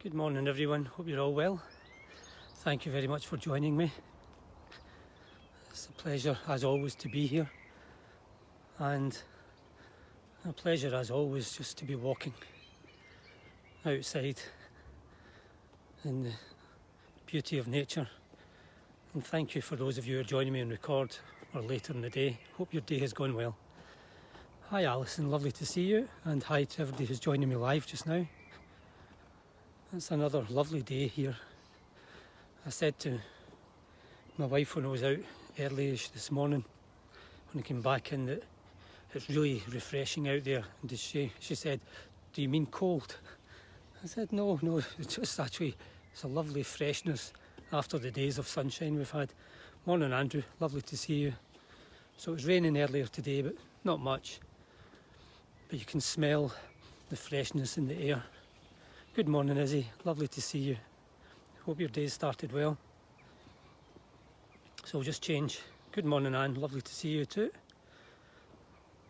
Good morning everyone, hope you're all well. Thank you very much for joining me. It's a pleasure as always to be here, and a pleasure as always just to be walking outside in the beauty of nature. And thank you for those of you who are joining me on record or later in the day. Hope your day has gone well. Hi Alison, lovely to see you, and hi to everybody who's joining me live just now. It's another lovely day here. I said to my wife when I was out early-ish this morning, when I came back in, that it's really refreshing out there. And she said, "Do you mean cold?" I said, no, it's just actually, it's a lovely freshness after the days of sunshine we've had. Morning Andrew, lovely to see you. So it was raining earlier today, but not much. But you can smell the freshness in the air. Good morning Izzy, lovely to see you. Hope your day started well. So we'll just change. Good morning Anne, lovely to see you too.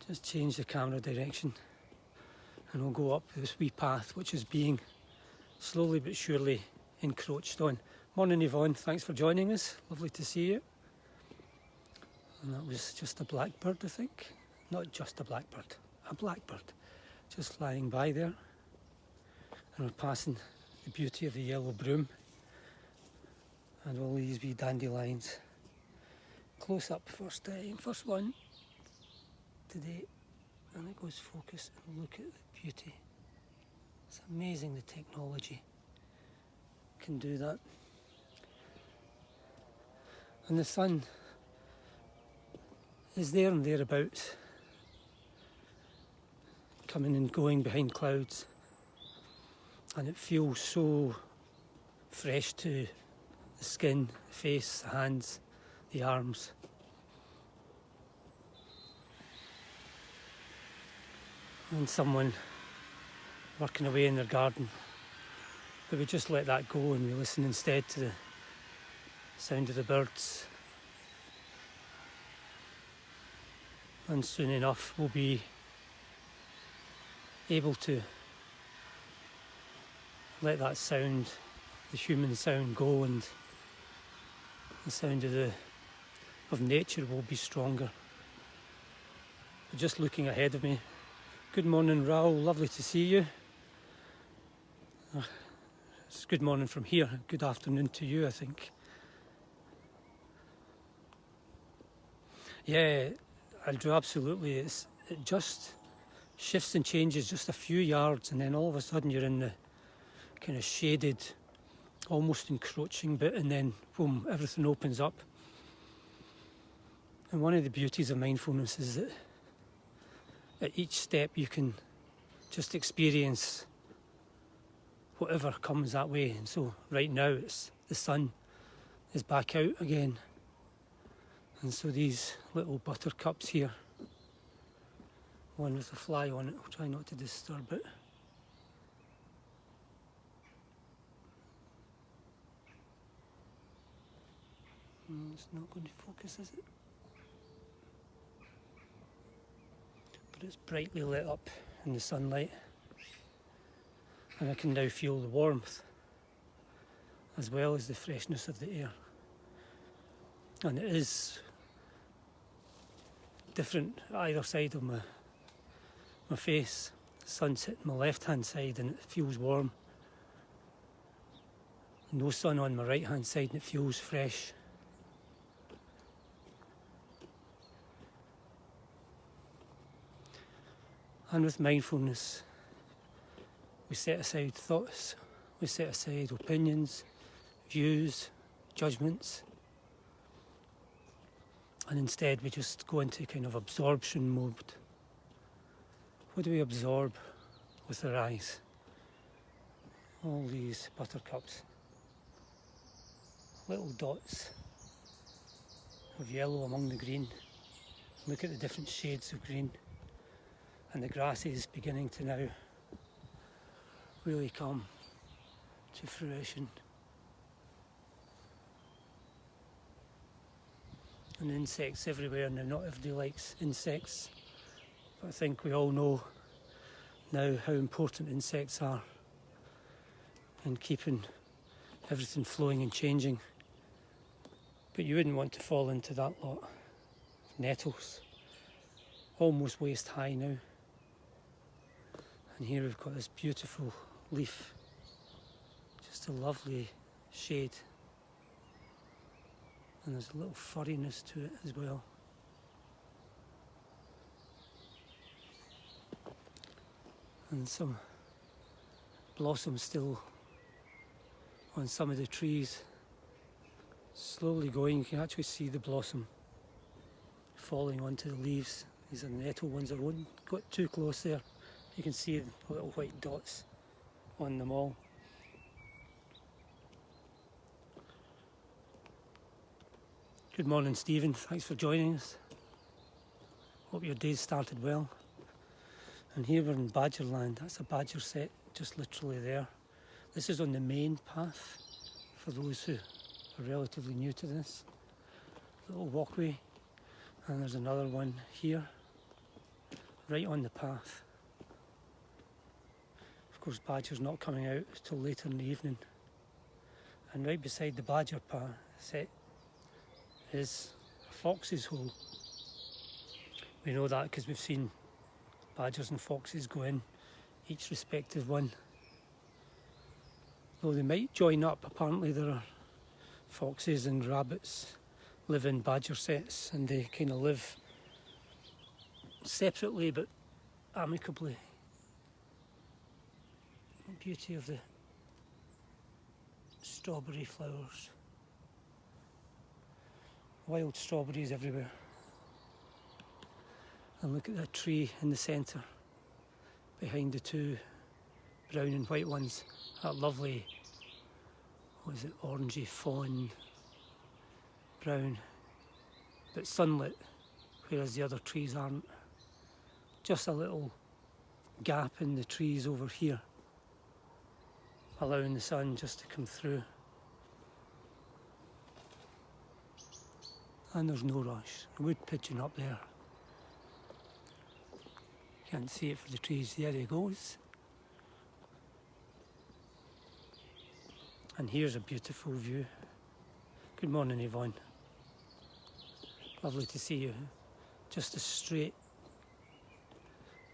Just change the camera direction and we'll go up this wee path which is being slowly but surely encroached on. Morning Yvonne, thanks for joining us, lovely to see you. And that was just a blackbird, I think. Not just a blackbird, a blackbird just flying by there. And we're passing the beauty of the yellow broom and all these wee dandelions. Close up first time, first one today, and it goes focus and look at the beauty. It's amazing the technology can do that. And the sun is there and thereabouts, coming and going behind clouds. And it feels so fresh to the skin, the face, the hands, the arms. And someone working away in their garden. But we just let that go and we listen instead to the sound of the birds. And soon enough we'll be able to let that sound, the human sound, go, and the sound of nature will be stronger. But just looking ahead of me. Good morning Raoul, lovely to see you. It's good morning from here, good afternoon to you I think. Yeah, Andrew, absolutely. It just shifts and changes just a few yards and then all of a sudden you're in the kind of shaded, almost encroaching bit, and then boom, everything opens up. And one of the beauties of mindfulness is that at each step you can just experience whatever comes that way. And so right now it's the sun is back out again, and so these little buttercups here, one with a fly on it, I'll try not to disturb it. It's not going to focus, is it? But it's brightly lit up in the sunlight, and I can now feel the warmth as well as the freshness of the air. And it is different either side of my face. The sun's hitting my left hand side and it feels warm. No sun on my right hand side and it feels fresh. And with mindfulness, we set aside thoughts, we set aside opinions, views, judgments, and instead we just go into kind of absorption mode. What do we absorb with our eyes? All these buttercups, little dots of yellow among the green. Look at the different shades of green. And the grass is beginning to now really come to fruition. And insects everywhere now. Not everybody likes insects, but I think we all know now how important insects are and keeping everything flowing and changing. But you wouldn't want to fall into that lot. Nettles, almost waist high now. And here we've got this beautiful leaf, just a lovely shade. And there's a little furriness to it as well. And some blossom still on some of the trees. Slowly going, you can actually see the blossom falling onto the leaves. These are nettle ones. I won't got too close there. You can see the little white dots on them all. Good morning, Stephen. Thanks for joining us. Hope your day's started well. And here we're in Badgerland. That's a badger set just literally there. This is on the main path for those who are relatively new to this. Little walkway. And there's another one here, right on the path. Of course, badger's not coming out till later in the evening. And right beside the badger path set is a fox's hole. We know that because we've seen badgers and foxes go in, each respective one. Though they might join up, apparently there are foxes and rabbits live in badger sets, and they kind of live separately but amicably. The beauty of the strawberry flowers. Wild strawberries everywhere. And look at that tree in the centre, behind the two brown and white ones. That lovely, what is it, orangey fawn brown, but sunlit, whereas the other trees aren't. Just a little gap in the trees over here, allowing the sun just to come through. And there's no rush. A wood pigeon up there. Can't see it for the trees. There he goes. And here's a beautiful view. Good morning, Yvonne. Lovely to see you. Just a straight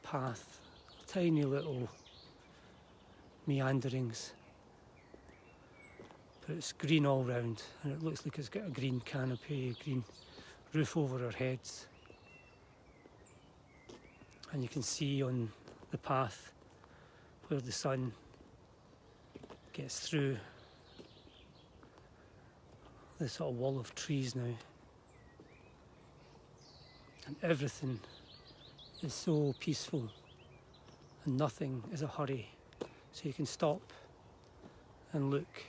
path, tiny little meanderings. But it's green all round, and it looks like it's got a green canopy, a green roof over our heads. And you can see on the path where the sun gets through this sort of wall of trees now. And everything is so peaceful, and nothing is a hurry. So you can stop and look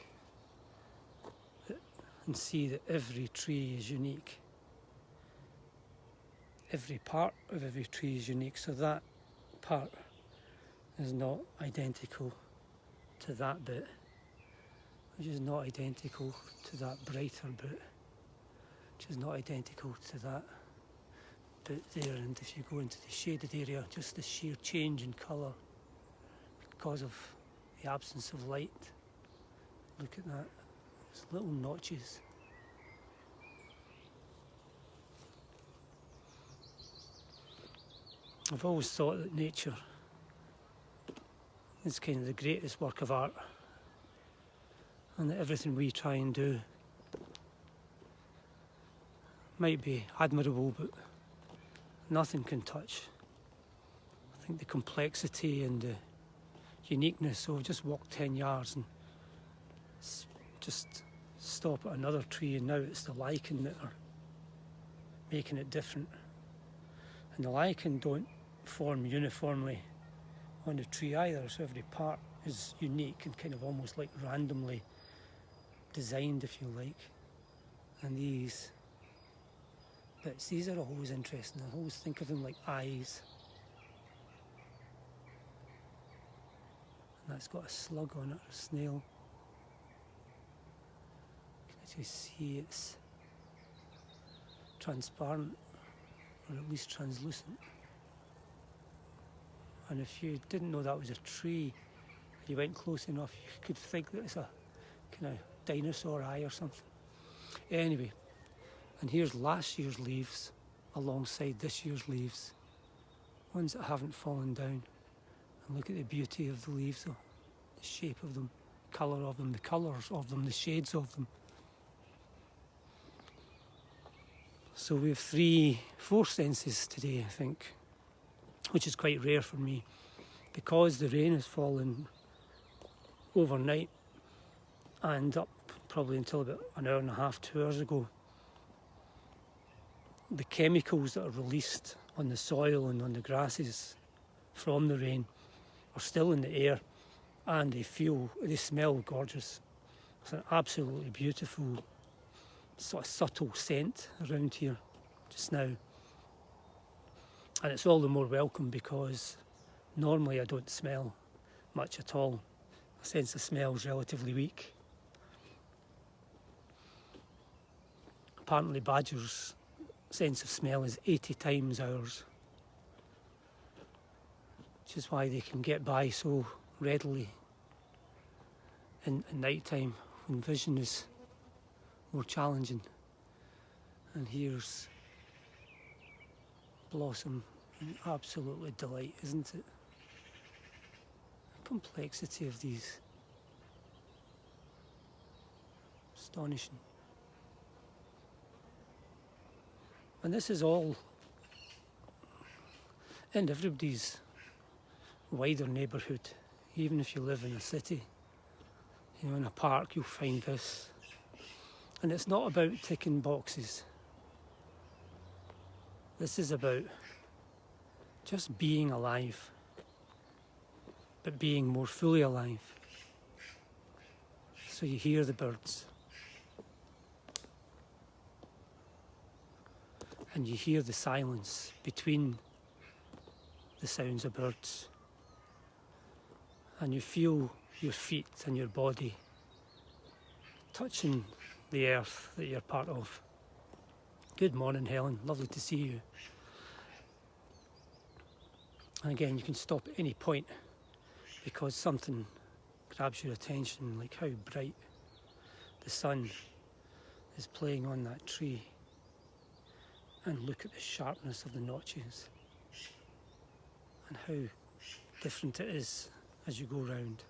and see that every tree is unique. Every part of every tree is unique, so that part is not identical to that bit, which is not identical to that brighter bit, which is not identical to that bit there. And if you go into the shaded area, just the sheer change in colour because of the absence of light. Look at that, there's little notches. I've always thought that nature is kind of the greatest work of art, and that everything we try and do might be admirable, but nothing can touch. I think the complexity and the uniqueness. So just walk 10 yards and just stop at another tree, and now it's the lichen that are making it different. And the lichen don't form uniformly on the tree either, so every part is unique and kind of almost like randomly designed, if you like. And these bits, these are always interesting. I always think of them like eyes. And that's got a slug on it, a snail. You can actually see it's transparent, or at least translucent. And if you didn't know that was a tree, You went close enough, you could think that it's a kind of dinosaur eye or something. Anyway, and here's last year's leaves alongside this year's leaves, ones that haven't fallen down. And look at the beauty of the leaves, though. The shape of them, colour of them, the colours of them, the shades of them. So we have 4 senses today, I think, which is quite rare for me, because the rain has fallen overnight and up probably until about an hour and a half, 2 hours ago. The chemicals that are released on the soil and on the grasses from the rain are still in the air, and they smell gorgeous. It's an absolutely beautiful sort of subtle scent around here just now. And it's all the more welcome because normally I don't smell much at all. My sense of smell is relatively weak. Apparently badgers' sense of smell is 80 times ours, which is why they can get by so readily in night time when vision is more challenging. And here's blossom, an absolutely delight, isn't it? The complexity of these, astonishing. And this is all in everybody's wider neighbourhood. Even if you live in a city, you know, in a park, you'll find this. And it's not about ticking boxes. This is about just being alive, but being more fully alive. So you hear the birds, and you hear the silence between the sounds of birds, and you feel your feet and your body touching the earth that you're part of. Good morning, Helen. Lovely to see you. And again, you can stop at any point because something grabs your attention, like how bright the sun is playing on that tree. And look at the sharpness of the notches and how different it is as you go round.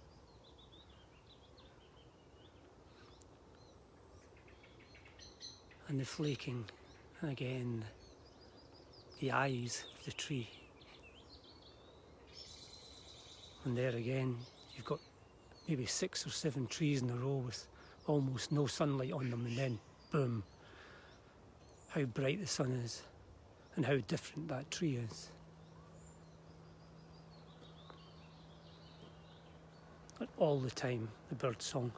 And the flaking, and again, the eyes of the tree. And there again, you've got maybe 6 or 7 trees in a row with almost no sunlight on them, and then boom, how bright the sun is and how different that tree is. And all the time, the bird song.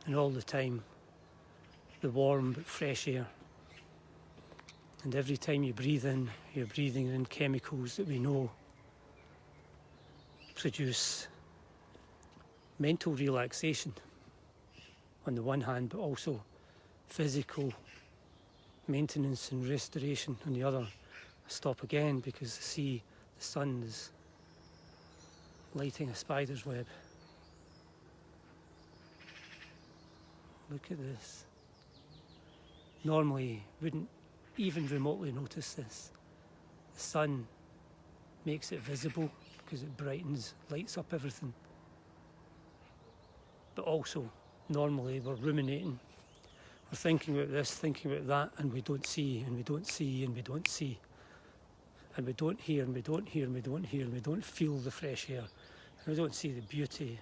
And all the time, the warm but fresh air. And every time you breathe in, you're breathing in chemicals that we know produce mental relaxation on the one hand, but also physical maintenance and restoration on the other. I stop again because I see the sun is lighting a spider's web. Look at this. Normally, wouldn't even remotely notice this. The sun makes it visible because it brightens, lights up everything. But also, normally we're ruminating. We're thinking about this, thinking about that, and we don't see, and we don't see, and we don't see. And we don't hear, and we don't hear, and we don't hear, and we don't feel the fresh air. And we don't see the beauty,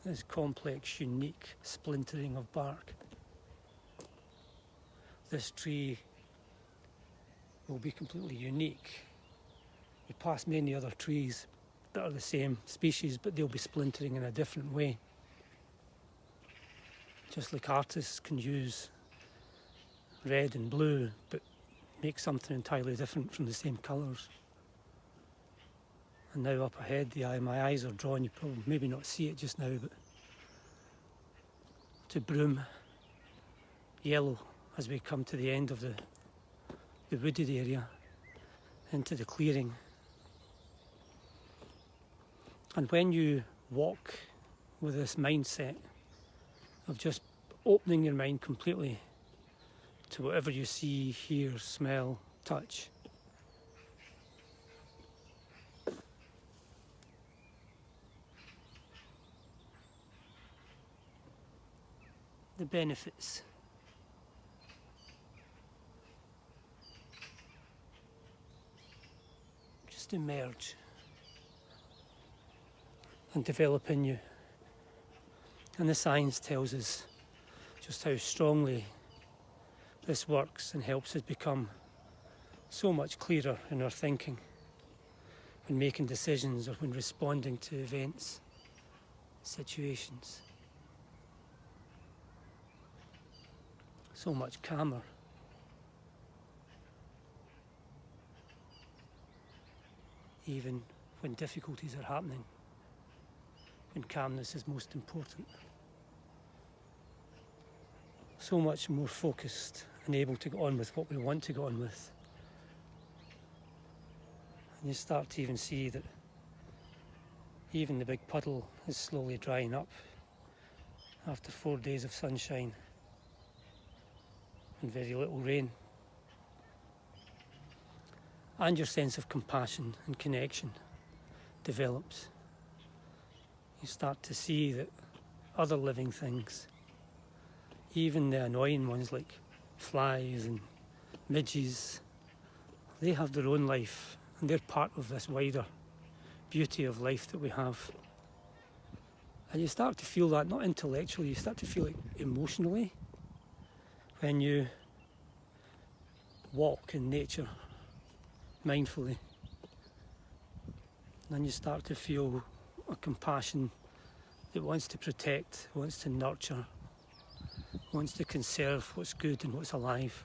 this complex, unique splintering of bark. This tree will be completely unique. We pass many other trees that are the same species, but they'll be splintering in a different way. Just like artists can use red and blue, but make something entirely different from the same colours. And now up ahead, my eyes are drawn, you probably maybe not see it just now, but to broom yellow as we come to the end of the wooded area. into the clearing. And when you walk with this mindset of just opening your mind completely to whatever you see, hear, smell, touch, the benefits just emerge and develop in you. And the science tells us just how strongly this works and helps us become so much clearer in our thinking when making decisions or when responding to events, situations. So much calmer. Even when difficulties are happening, when calmness is most important. So much more focused and able to go on with what we want to go on with. And you start to even see that even the big puddle is slowly drying up after 4 days of sunshine and very little rain. And your sense of compassion and connection develops. You start to see that other living things, even the annoying ones like flies and midges, they have their own life and they're part of this wider beauty of life that we have. And you start to feel that, not intellectually, you start to feel it emotionally when you walk in nature mindfully. And you start to feel a compassion that wants to protect, wants to nurture, wants to conserve what's good and what's alive,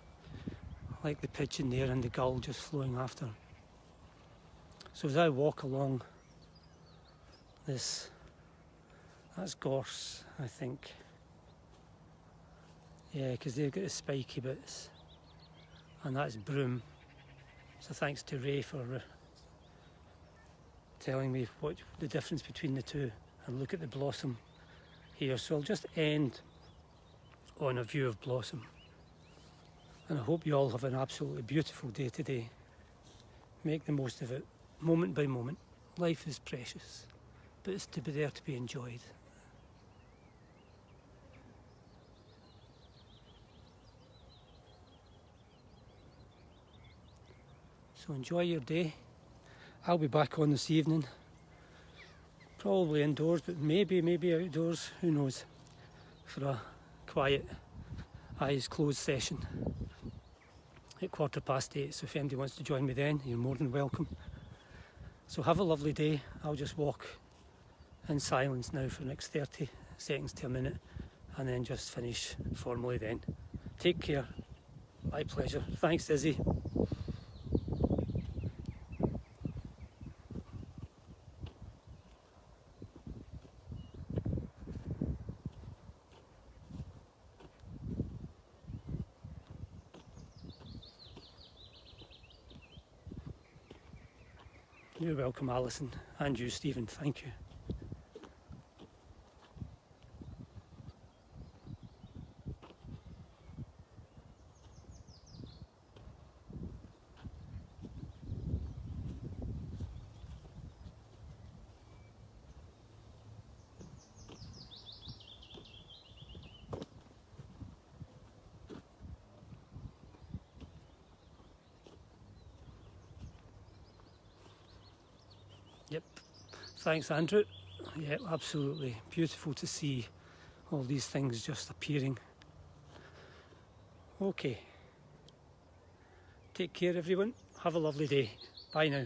like the pigeon there and the gull just flowing after. So as I walk along this, that's gorse, I think. Yeah, because they've got the spiky bits, and that's broom. So thanks to Ray for telling me what the difference between the two, and look at the blossom here. So I'll just end on a view of blossom, and I hope you all have an absolutely beautiful day today. Make the most of it, moment by moment. Life is precious, but it's to be there to be enjoyed. So enjoy your day. I'll be back on this evening, probably indoors, but maybe outdoors, who knows, for a quiet, eyes closed session at 8:15. So if anybody wants to join me then, you're more than welcome. So have a lovely day. I'll just walk in silence now for the next 30 seconds to a minute, and then just finish formally then. Take care. My pleasure. Thanks, Izzy. You're welcome, Alison, and you, Stephen. Thank you. Yep. Thanks, Andrew. Yep, absolutely. Beautiful to see all these things just appearing. Okay. Take care, everyone. Have a lovely day. Bye now.